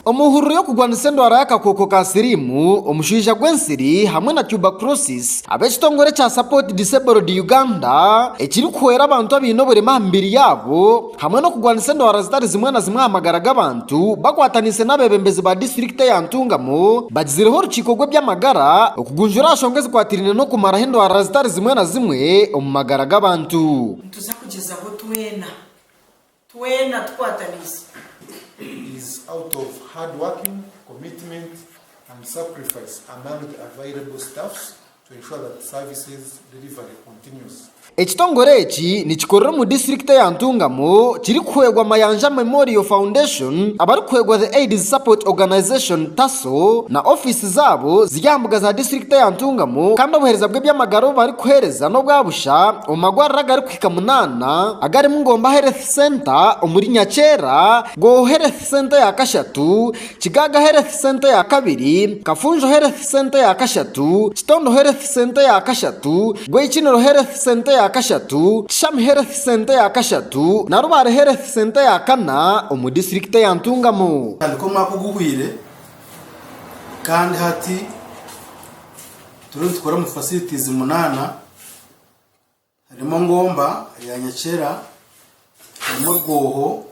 Omuhuriro yo kugwanisa endwara y'akakoko ka sirimu, omushwija gw'ensiri hamwe na tuberculosis ab'ekitongore kya Support Disabled Uganda ekiri kuhwera abantu abine oburema aha mibiri yabo hamwe no kugwanisa endwara zitari zimwe na zimwe aha magara g'abantu bakwatanise n'abebembezi ba district ya Ntungamo bagizireho orukiiko rw'ebyamagara okugunjura ashonga zikwatirine no kumaraho endwara zitari zimwe na zimwe omu magara g'abantu. Tuza kugezaho twena tukwatanise is out of hard working, commitment and sacrifice among the available staffs to ensure that services delivery continues. Ekitongore eki nikikorera mu district ya Ntungamo kiri kuhwegwa Mayanja Memorial Foundation abari kuhwegwa the AIDS Support Organization TASO na office zabo ziyambuga za district ya Ntungamo kandi obuhereza bw'ebyamagaro bari kuhereza no bwabusha omagwarira gari kwika munana agari mu Ngomba Health Center Omuri Nyakera Go Health Center ya Kashatu Kigaga Health Center ya Kabiri Kafunjo Health Center ya Kashatu Kitondo Health Center ya Kashatu Gwekiniro Health Center ya Kashatu Sham Health Center ya Kashatu na Rubare Health Center ya Kana omu district ya Ntungamo. Ko mwakuguhwire kandi hati tukora mu facilities 8 harimo Ngomba ya Nyakera harimo Rwoho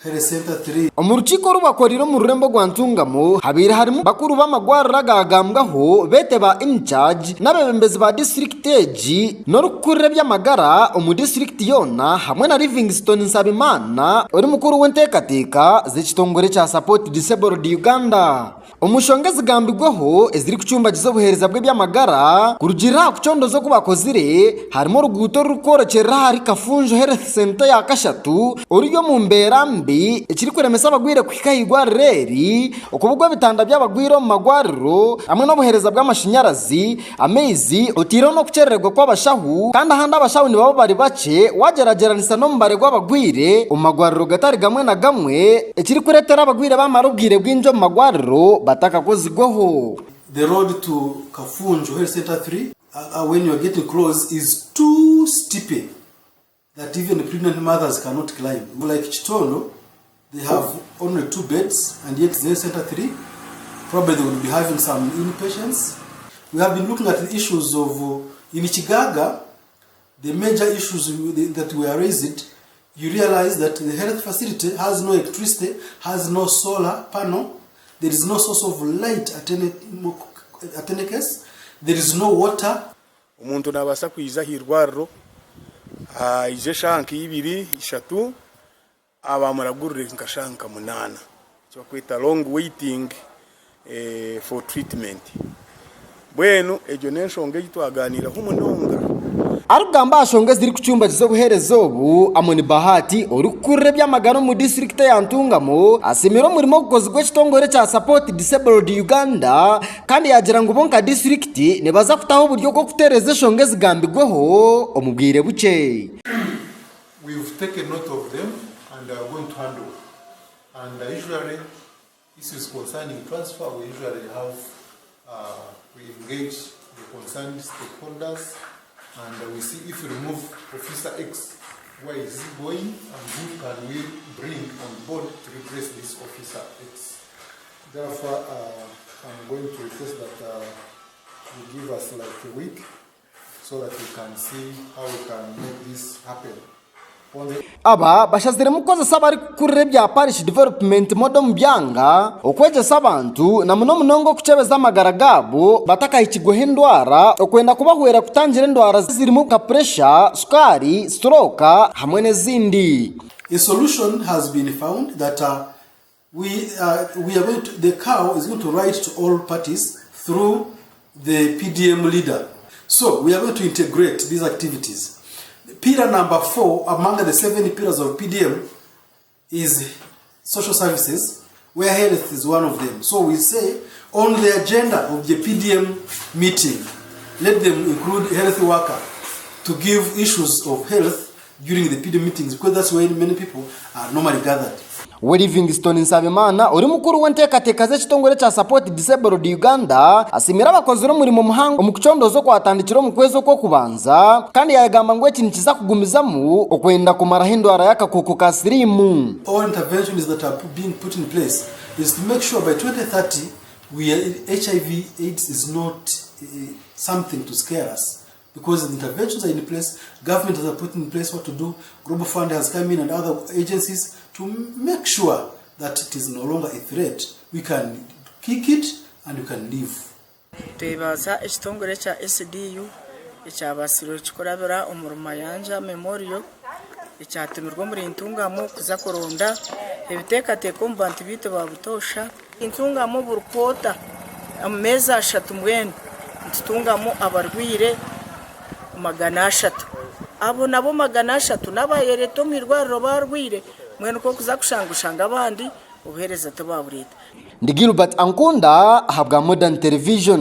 Health Center 3. Omu rukiiko rubakoriro mu rurembo rwa Ntungamo habire harimo bakuru b'amagwarira gagambwaho bete ba in charge n'abebembezi ba district egi no rukurire by'amagara omu district yona hamwe na Livingstone Nsabimana uri mukuru w'entekateka z'ekitongore kya Support Disabled Uganda. Omushonga zigambigwaho eziri kucumbagiza obuhereza bw'ebyamagara kurugira ku condo zo kubakozire harimo ruguto rukorokerera hari Kafunjo Health Center ya Kashatu uriyo mu mbera mbi ekiri kuremesa abagwire kwikahigwa reri okubugwa bitanda by'abagwire mu magwariro amwe n'obuhereza bw'amashanyarazi amezi otiro no kucererwa kw'abashahu kandi ahandi abashahu ni babo bari bace wagerageranisa no mbare gw'abagwire mu magwariro gatari gamwe na gamwe ekiri kuretera abagwire bamara ubwire bw'injo mu magwariro bataka kozigwaho. The road to Kafunjo Health Center 3 when you are getting close is too steep that even pregnant mothers cannot climb. Like Chitondo, they have only 2 beds and yet the Center 3 probably they will be having some inpatients. We have been looking at the issues of in Kigaga, the major issues that were raised. You realize that the health facility has no electricity, has no solar panel. There is no source of light at any case. There is no water. Umuntu nabasa kwiza hirwarro ije shanki 2 3 abamuragurire nkashanka 8 cyo kwita long waiting for treatment. Bwenu ejo nenshonge yitwaganira humunonga arugamba ashonga ziri kucumbagiza obuhereza obu amoni Bahati uri kukurire by'amagano mu district ya Ntungamo asimira umurimo gukozwe ekitongore kya Support Disabled Uganda kandi yagira ngo bonka district nebaza kutaho uburyo bwo kutereza eshonge zigambigweho omubwire buke. We've taken note of them and are going to handle. And usually issues concerning transfer we usually have we engage the concerned stakeholders and we see if we remove Officer X, where is he going and who can we bring on board to replace this Officer X. Therefore, I'm going to request that you give us like a week so that we can see how we can make this happen. Aba bashazire mukoze sabari kukurire bya parish development modo mbyanga okwegesa abantu na muno munongo kucebeza amagara gabo batakahikigwe hindwara okwenda kubahwera kutangira endwara zirimo ka pressure, sukari, stroke hamwe n'ezindi. A solution has been found that we are going to, the cow is going to write to all parties through the PDM leader. So we are going to integrate these activities. Pillar number 4 among the 7 pillars of PDM is social services, where health is one of them. So we say on the agenda of the PDM meeting, let them include health worker to give issues of health during the PDM meetings because that's where many people are normally gathered. we Livingstone Nsabimana uri mukuru w'entekateka z'ekitongole kya Support Disabled Uganda asimira abakozi n'umurimo muhango mu kucondozo kwatandikiro mu kwezi ko kubanza kandi yagamba ngo ekintu kiza kugumizamu okwenda kumara hindwara y'akakoko ka sirimu. All interventions that are being put in place is to make sure by 2030 HIV AIDS is not something to scare us. Because the interventions are in place, government has put in place what to do, Global Fund has come in and other agencies to make sure that it is no longer a threat. We can kick it and we can live. Tuibaza ekitongole kya SDU ekyabasiro kikorabira Omurumayanja Memorial ekyatumirwa muri Ntungamo kuza kuronda ebiteekateeko mu bantu bitu babutosha. Ntungamo burukota amezi 3 mwene Ntungamo abarwire 300 abo nabo 300 n'abayereto mu irwariro barwire mwene ko kuza kushanga abandi Obuhereza tubaburita. Ndi Gilbert Ankunda habwa Modern Television.